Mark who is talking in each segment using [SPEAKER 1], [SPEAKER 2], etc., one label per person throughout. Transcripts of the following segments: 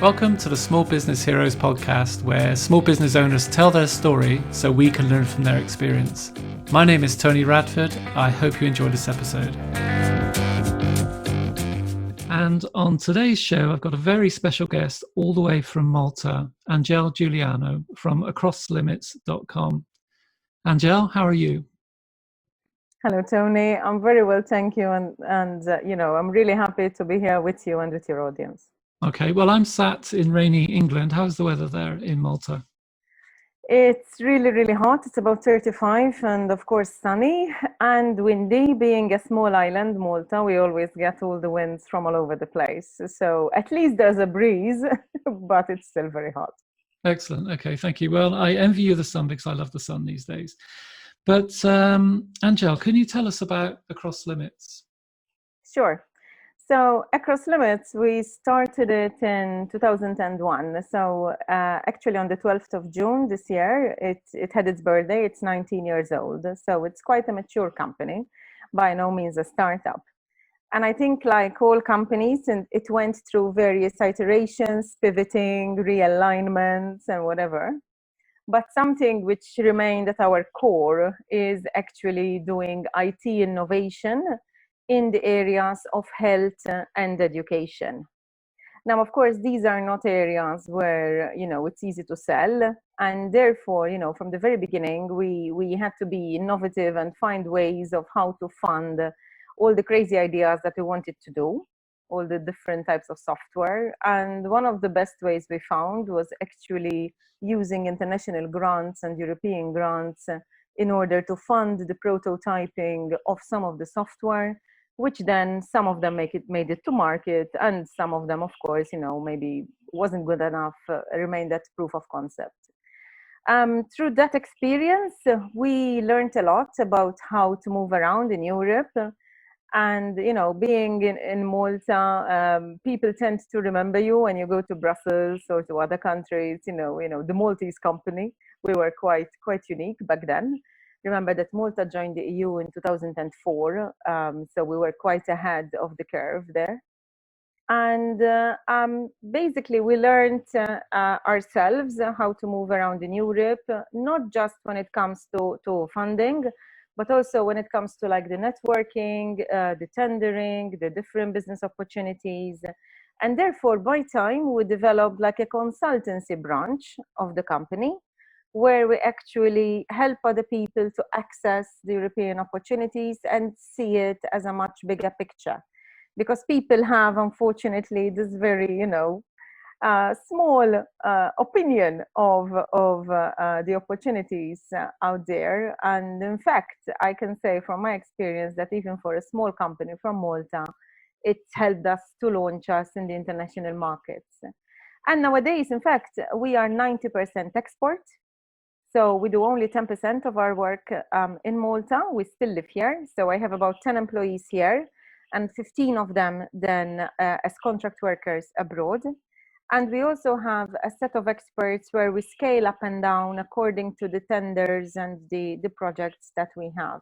[SPEAKER 1] Welcome to the Small Business Heroes podcast, where small business owners tell their story so we can learn from their experience. My name is Tony Radford. I hope you enjoy this episode. And on today's show, I've got a very special guest all the way from Malta, Angele Giuliano from acrosslimits.com. Angele, how are you?
[SPEAKER 2] Hello, Tony. I'm very well, thank you. And I'm really happy to be here with you and with your audience.
[SPEAKER 1] Okay, well, I'm sat in rainy England. How's the weather there in Malta?
[SPEAKER 2] It's really, really hot. It's about 35 and of course sunny and windy. Being a small island, Malta, we always get all the winds from all over the place. So at least there's a breeze, but it's still very hot.
[SPEAKER 1] Excellent. Okay, thank you. Well, I envy you the sun because I love the sun these days. But Angele, can you tell us about Across Limits?
[SPEAKER 2] Sure. So Across Limits, we started it in 2001. So actually on the 12th of June this year, it had its birthday. It's 19 years old. So it's quite a mature company, by no means a startup. And I think like all companies, and it went through various iterations, pivoting, realignments, and whatever. But something which remained at our core is actually doing IT innovation in the areas of health and education. Now, of course, these are not areas where, it's easy to sell. And therefore, from the very beginning, we had to be innovative and find ways of how to fund all the crazy ideas that we wanted to do, all the different types of software. And one of the best ways we found was actually using international grants and European grants in order to fund the prototyping of some of the software, which then some of them made it to market, and some of them, of course, maybe wasn't good enough, remained at proof of concept. Through that experience, we learned a lot about how to move around in Europe. And being in Malta, people tend to remember you when you go to Brussels or to other countries. The Maltese company. We were quite unique back then. Remember that Malta joined the EU in 2004, so we were quite ahead of the curve there. And basically, we learned ourselves how to move around in Europe, not just when it comes to funding, but also when it comes to like the networking, the tendering, the different business opportunities. And therefore, by time, we developed like a consultancy branch of the company where we actually help other people to access the European opportunities and see it as a much bigger picture. Because people have, unfortunately, this very, small opinion of the opportunities out there. And in fact, I can say from my experience that even for a small company from Malta, it helped us to launch us in the international markets. And nowadays, in fact, we are 90% export. So we do only 10% of our work in Malta. We still live here. So I have about 10 employees here and 15 of them then as contract workers abroad. And we also have a set of experts where we scale up and down according to the tenders and the projects that we have.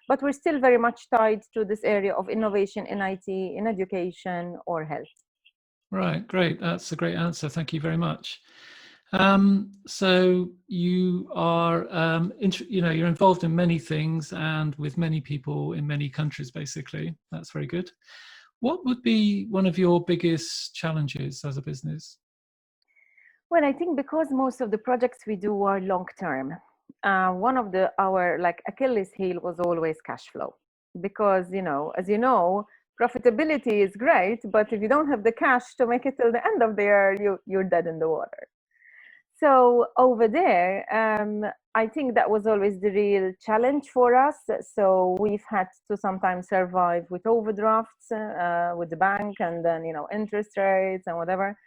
[SPEAKER 2] But we're still very much tied to this area of innovation in IT, in education, or health.
[SPEAKER 1] Right, great. That's a great answer. Thank you very much. So you are, you're involved in many things and with many people in many countries, basically. That's very good. What would be one of your biggest challenges as a business?
[SPEAKER 2] Well, I think because most of the projects we do are long term, one of our like Achilles heel was always cash flow, because as you know, profitability is great, but if you don't have the cash to make it till the end of the year, you're dead in the water. So over there, I think that was always the real challenge for us. So we've had to sometimes survive with overdrafts with the bank, and then interest rates and whatever.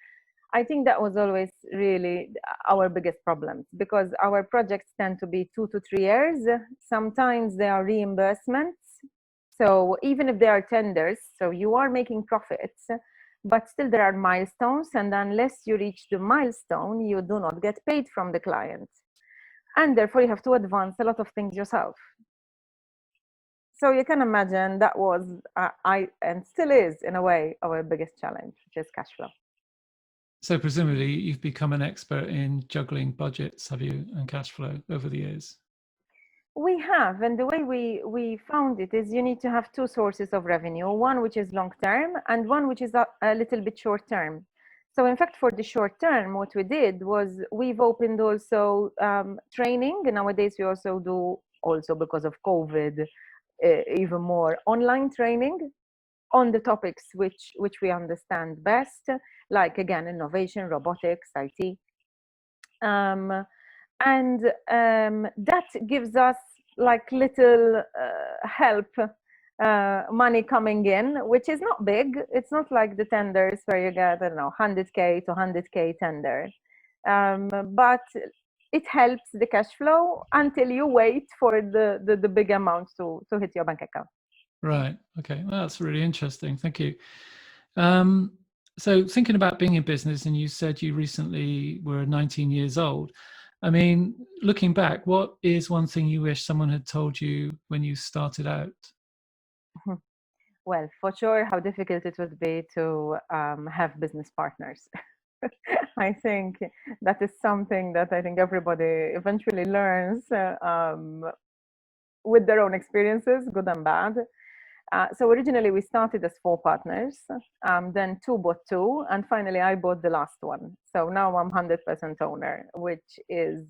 [SPEAKER 2] I think that was always really our biggest problems, because our projects tend to be 2 to 3 years. Sometimes they are reimbursements. So even if they are tenders, so you are making profits, but still there are milestones. And unless you reach the milestone, you do not get paid from the client. And therefore you have to advance a lot of things yourself. So you can imagine that was, and still is in a way, our biggest challenge, which is cash flow.
[SPEAKER 1] So presumably you've become an expert in juggling budgets, have you, and cash flow over the years?
[SPEAKER 2] We have, and the way we found it is you need to have two sources of revenue, one which is long term and one which is a little bit short term. So in fact, for the short term, what we did was we've opened also training, and nowadays we also do, also because of COVID, even more online training on the topics which we understand best, like again, innovation, robotics, IT. And that gives us like little help, money coming in, which is not big. It's not like the tenders where you get, I don't know, 100K to 100K tender, but it helps the cash flow until you wait for the big amount to hit your bank account.
[SPEAKER 1] Right. Okay. Well, that's really interesting. Thank you. Um, so thinking about being in business, and you said you recently were 19 years old. I mean, looking back, what is one thing you wish someone had told you when you started out?
[SPEAKER 2] Well, for sure, how difficult it would be to have business partners. I think that is something that I think everybody eventually learns with their own experiences, good and bad. So originally we started as four partners, then two bought two, and finally I bought the last one. So now I'm 100% owner, which is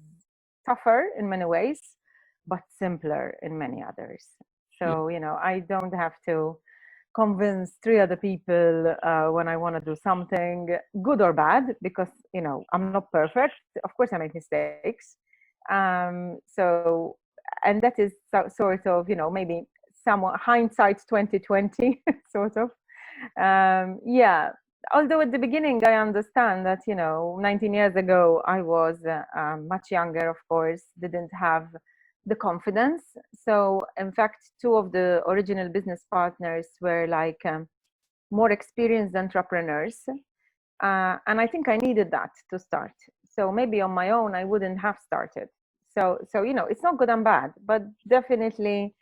[SPEAKER 2] tougher in many ways, but simpler in many others.
[SPEAKER 1] Yeah.
[SPEAKER 2] So, I don't have to convince three other people when I want to do something, good or bad, because, I'm not perfect. Of course, I make mistakes. So, and that is sort of, maybe somewhat hindsight 2020 sort of. Yeah, although at the beginning I understand that 19 years ago I was much younger, of course, didn't have the confidence. So in fact, two of the original business partners were like more experienced entrepreneurs, and I think I needed that to start. So maybe on my own I wouldn't have started. So it's not good and bad, but definitely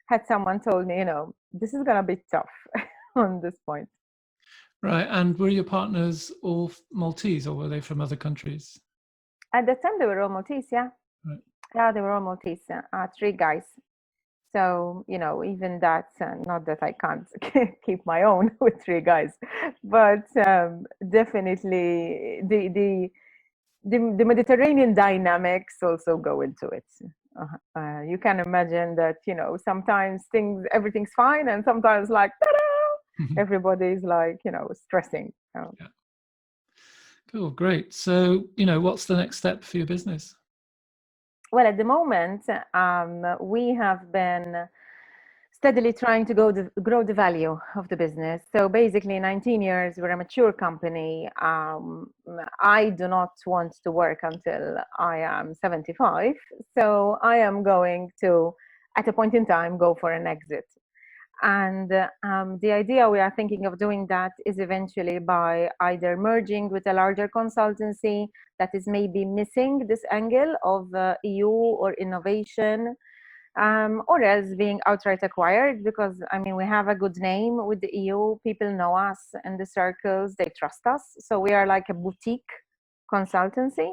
[SPEAKER 2] had someone told me, this is gonna be tough on this point.
[SPEAKER 1] Right. And were your partners all Maltese, or were they from other countries?
[SPEAKER 2] At the time they were all Maltese, yeah.
[SPEAKER 1] Right.
[SPEAKER 2] Yeah, they were all Maltese, three guys. So, even that, not that I can't keep my own with three guys, but definitely the Mediterranean dynamics also go into it. You can imagine that, sometimes everything's fine, and sometimes like, ta-da, everybody's like, stressing.
[SPEAKER 1] Yeah. Cool. Great. So, what's the next step for your business?
[SPEAKER 2] Well, at the moment, we have been steadily trying to grow the value of the business. So basically, 19 years, we're a mature company. I do not want to work until I am 75. So I am going to, at a point in time, go for an exit. And the idea we are thinking of doing that is eventually by either merging with a larger consultancy that is maybe missing this angle of EU or innovation, or else being outright acquired, because I mean we have a good name with the EU. People know us in the circles, they trust us. So we are like a boutique consultancy.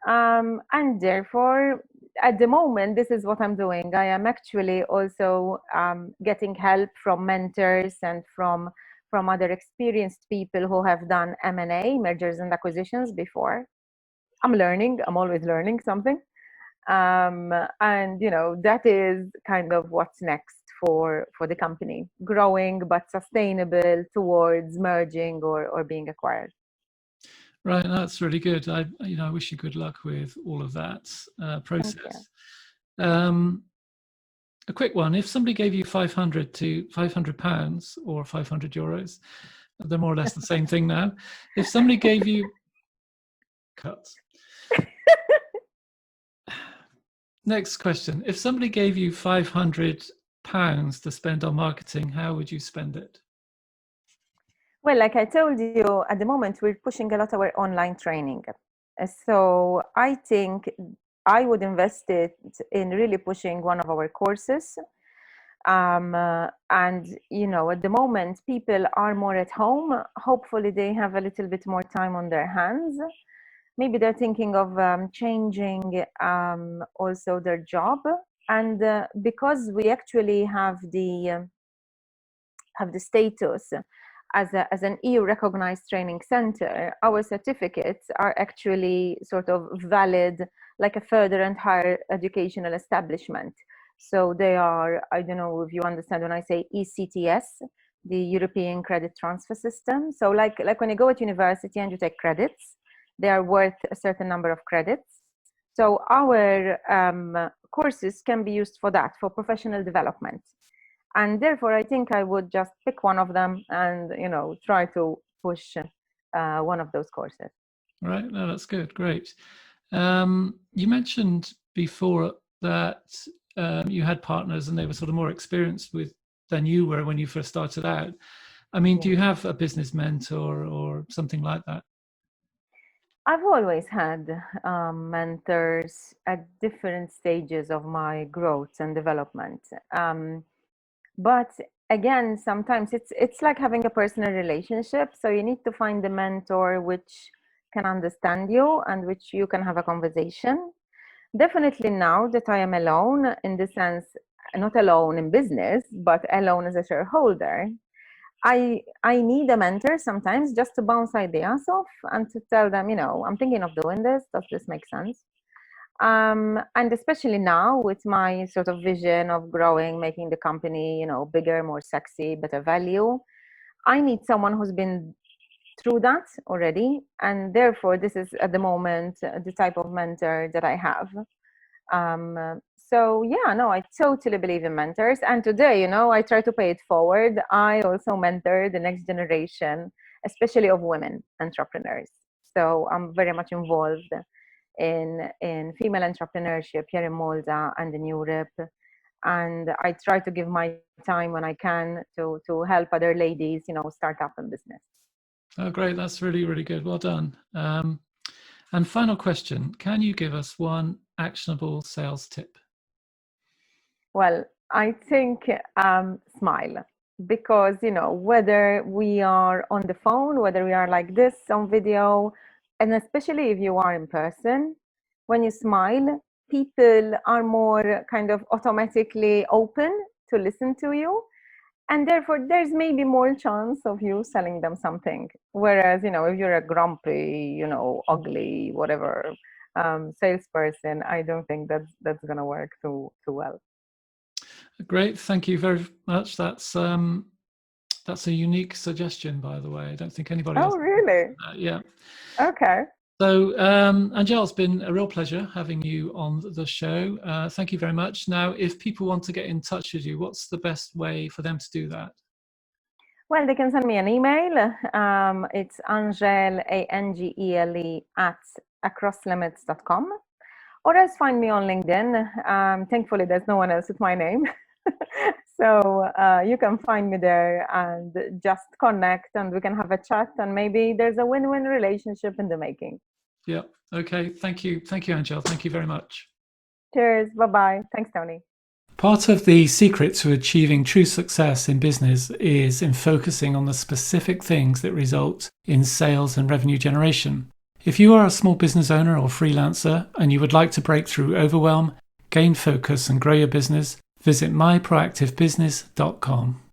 [SPEAKER 2] And therefore, at the moment, this is what I'm doing. I am actually also getting help from mentors and from other experienced people who have done M&A, mergers and acquisitions, before. I'm learning. I'm always learning something. And that is kind of what's next for the company, growing but sustainable towards merging or being acquired.
[SPEAKER 1] Right, that's really good. I wish you good luck with all of that
[SPEAKER 2] Thank you.
[SPEAKER 1] process. A quick one: if somebody gave you 500 to 500 pounds or 500 euros, they're more or less the same thing now. If somebody gave you cuts. Next question: if somebody gave you 500 pounds to spend on marketing, how would you spend it?
[SPEAKER 2] Well, like I told you, at the moment, we're pushing a lot of our online training. So I think I would invest it in really pushing one of our courses. And at the moment, people are more at home. Hopefully they have a little bit more time on their hands. Maybe they're thinking of changing also their job. And because we actually have the status as an EU recognized training center, our certificates are actually sort of valid like a further and higher educational establishment. So they are, I don't know if you understand when I say ECTS, the European Credit Transfer System. So like when you go at university and you take credits, they are worth a certain number of credits. So our courses can be used for that, for professional development. And therefore, I think I would just pick one of them and, try to push one of those courses.
[SPEAKER 1] Right. No, that's good. Great. You mentioned before that you had partners and they were sort of more experienced than you were when you first started out. I mean, do you have a business mentor or something like that?
[SPEAKER 2] I've always had mentors at different stages of my growth and development. But again, sometimes it's like having a personal relationship. So you need to find a mentor which can understand you and which you can have a conversation. Definitely now that I am alone, in the sense, not alone in business, but alone as a shareholder, I need a mentor sometimes just to bounce ideas off and to tell them, I'm thinking of doing this. Does this make sense? And especially now with my sort of vision of growing, making the company, bigger, more sexy, better value, I need someone who's been through that already. And therefore, this is at the moment the type of mentor that I have. So yeah, no, I totally believe in mentors. And today, I try to pay it forward. I also mentor the next generation, especially of women entrepreneurs. So I'm very much involved in female entrepreneurship here in Malta and in Europe. And I try to give my time when I can to help other ladies, start up in business.
[SPEAKER 1] Oh, great. That's really, really good. Well done. And final question, can you give us one actionable sales tip?
[SPEAKER 2] Well, I think smile, because, whether we are on the phone, whether we are like this on video, and especially if you are in person, when you smile, people are more kind of automatically open to listen to you. And therefore, there's maybe more chance of you selling them something. Whereas, if you're a grumpy, ugly, whatever salesperson, I don't think that's going to work too well.
[SPEAKER 1] Great, thank you very much. That's a unique suggestion, by the way. I don't think anybody else.
[SPEAKER 2] Oh, really?
[SPEAKER 1] Yeah.
[SPEAKER 2] Okay.
[SPEAKER 1] So, Angele, it's been a real pleasure having you on the show. Thank you very much. Now, if people want to get in touch with you, what's the best way for them to do that?
[SPEAKER 2] Well, they can send me an email. It's Angele, Angele, @acrosslimits.com. Or else find me on LinkedIn. Thankfully, there's no one else with my name. So you can find me there and just connect and we can have a chat, and maybe there's a win-win relationship in the making.
[SPEAKER 1] Yeah. Okay. Thank you. Thank you, Angele. Thank you very much.
[SPEAKER 2] Cheers. Bye-bye. Thanks, Tony.
[SPEAKER 1] Part of the secret to achieving true success in business is in focusing on the specific things that result in sales and revenue generation. If you are a small business owner or freelancer and you would like to break through overwhelm, gain focus and grow your business, visit myproactivebusiness.com.